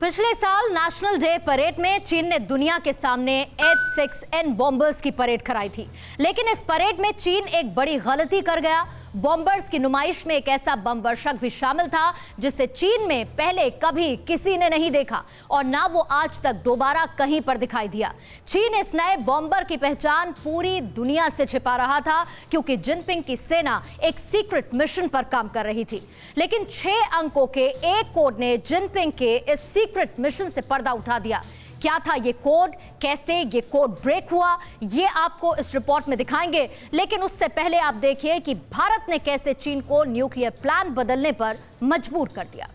पिछले साल national day parade में चीन ने दुनिया के सामने H-6N बॉम्बर्स की परेड कराई थी, लेकिन इस परेड में चीन एक बड़ी गलती कर गया। बॉम्बर्स की नुमाइश में एक ऐसा बम वर्षक भी शामिल था जिसे चीन में पहले कभी किसी ने नहीं देखा और ना वो आज तक दोबारा कहीं पर दिखाई दिया। चीन इस नए बॉम्बर की पहचान पूरी दुनिया से छिपा रहा था क्योंकि जिनपिंग की सेना एक सीक्रेट मिशन पर काम कर रही थी, लेकिन 6 अंकों के एक कोड ने जिनपिंग के इस सीक्रेट मिशन से पर्दा उठा दिया। क्या था ये कोड, कैसे ये कोड ब्रेक हुआ, ये आपको इस रिपोर्ट में दिखाएंगे, लेकिन उससे पहले आप देखिए कि भारत ने कैसे चीन को न्यूक्लियर प्लान बदलने पर मजबूर कर दिया।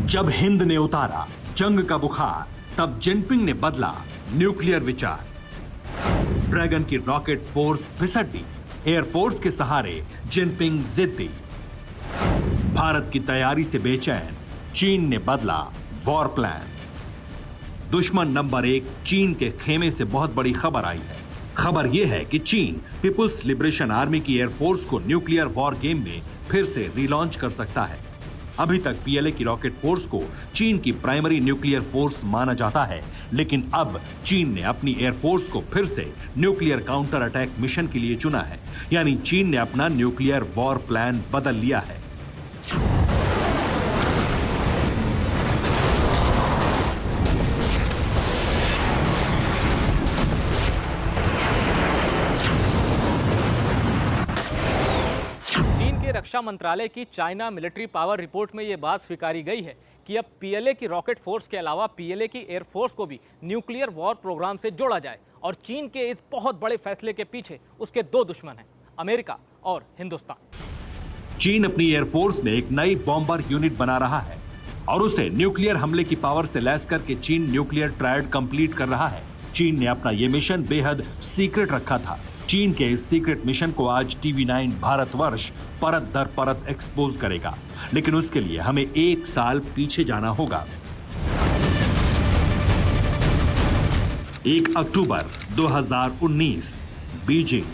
जब हिंद ने उतारा जंग का बुखार, तब जिनपिंग ने बदला न्यूक्लियर विचार। ड्रैगन की रॉकेट फोर्स फिसट दी, एयरफोर्स के सहारे जिनपिंग जिद्दी। भारत की तैयारी से बेचैन, चीन ने बदला वॉर प्लान। दुश्मन नंबर 1 चीन के खेमे से बहुत बड़ी खबर आई है। खबर यह है कि चीन पीपुल्स लिबरेशन आर्मी की एयरफोर्स को न्यूक्लियर वॉर गेम में फिर से रीलॉन्च कर सकता है। अभी तक पीएलए की रॉकेट फोर्स को चीन की प्राइमरी न्यूक्लियर फोर्स माना जाता है, लेकिन अब चीन ने अपनी एयरफोर्स को फिर से न्यूक्लियर काउंटर अटैक मिशन के लिए चुना है, यानी चीन ने अपना न्यूक्लियर वॉर प्लान बदल लिया है। रक्षा मंत्रालय की चाइना मिलिट्री पावर रिपोर्ट में यह बात स्वीकारी गई है कि अब पीएलए की रॉकेट फोर्स के अलावा पीएलए की एयरफोर्स को भी न्यूक्लियर वॉर प्रोग्राम से जोड़ा जाए और चीन के इस बहुत बड़े फैसले के पीछे उसके 2 दुश्मन हैं, अमेरिका और हिंदुस्तान। चीन अपनी एयरफोर्स में एक नई बॉम्बर यूनिट बना रहा है और उसे न्यूक्लियर हमले की पावर से लैस करके चीन न्यूक्लियर ट्रायड कंप्लीट कर रहा है। चीन ने अपना यह मिशन बेहद सीक्रेट रखा था। चीन के इस सीक्रेट मिशन को आज टीवी9 भारतवर्ष परत दर परत एक्सपोज करेगा, लेकिन उसके लिए हमें 1 साल पीछे जाना होगा। 1 अक्टूबर 2019, बीजिंग।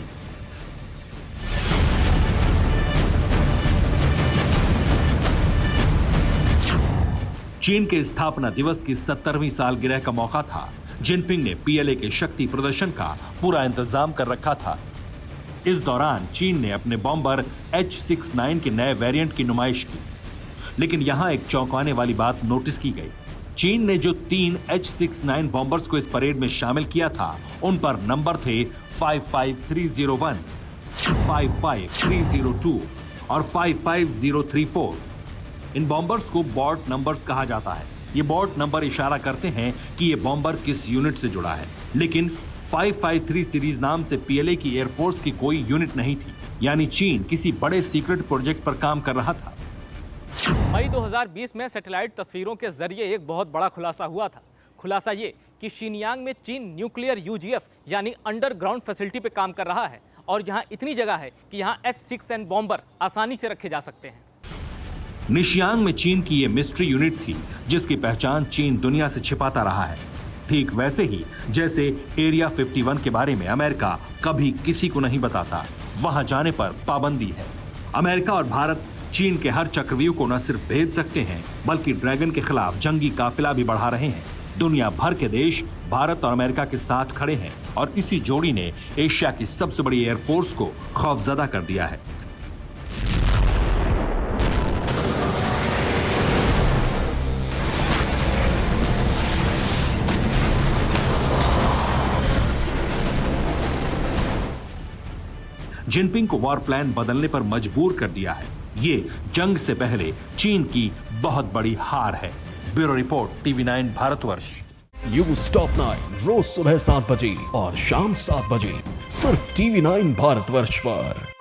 चीन के स्थापना दिवस की 70वीं सालगिरह का मौका था। जिनपिंग ने पीएलए के शक्ति प्रदर्शन का पूरा इंतजाम कर रखा था। इस दौरान चीन ने अपने बॉम्बर H-6 के नए वेरिएंट की नुमाइश की, लेकिन यहां एक चौंकाने वाली बात नोटिस की गई। चीन ने जो 3 H-6 बॉम्बर्स को इस परेड में शामिल किया था, उन पर नंबर थे 55301, 55302 और 55034। इन बॉम्बर्स को बॉट नंबर्स कहा जाता है। ये बॉट नंबर इशारा करते हैं कि ये बॉम्बर किस यूनिट से जुड़ा है, लेकिन 553 सीरीज नाम से पीएलए की एयरफोर्स की कोई यूनिट नहीं थी, यानी चीन किसी बड़े सीक्रेट प्रोजेक्ट पर काम कर रहा था। मई 2020 में सैटेलाइट तस्वीरों के जरिए एक बहुत बड़ा खुलासा हुआ था। खुलासा ये कि शिनयांग में चीन न्यूक्लियर यूजीएफ यानी अंडरग्राउंड फैसिलिटी पे काम कर रहा है और यहाँ इतनी जगह है कि यहाँ H-6N बॉम्बर आसानी से रखे जा सकते हैं। निशियांग में चीन की यह मिस्ट्री यूनिट थी जिसकी पहचान चीन दुनिया से छिपाता रहा है, ठीक वैसे ही जैसे एरिया 51 के बारे में अमेरिका कभी किसी को नहीं बताता। वहां जाने पर पाबंदी है। अमेरिका और भारत चीन के हर चक्रव्यूह को न सिर्फ भेज सकते हैं, बल्कि ड्रैगन के खिलाफ जंगी काफिला भी बढ़ा रहे हैं। दुनिया भर के देश भारत और अमेरिका के साथ खड़े हैं और इसी जोड़ी ने एशिया की सबसे बड़ी एयरफोर्स को खौफजदा कर दिया है। जिनपिंग को वॉर प्लान बदलने पर मजबूर कर दिया है। ये जंग से पहले चीन की बहुत बड़ी हार है। Bureau report, TV9 Bharatvarsh. News top 9 रोज सुबह 7 बजे और शाम 7 बजे सिर्फ टीवी9 भारतवर्ष पर।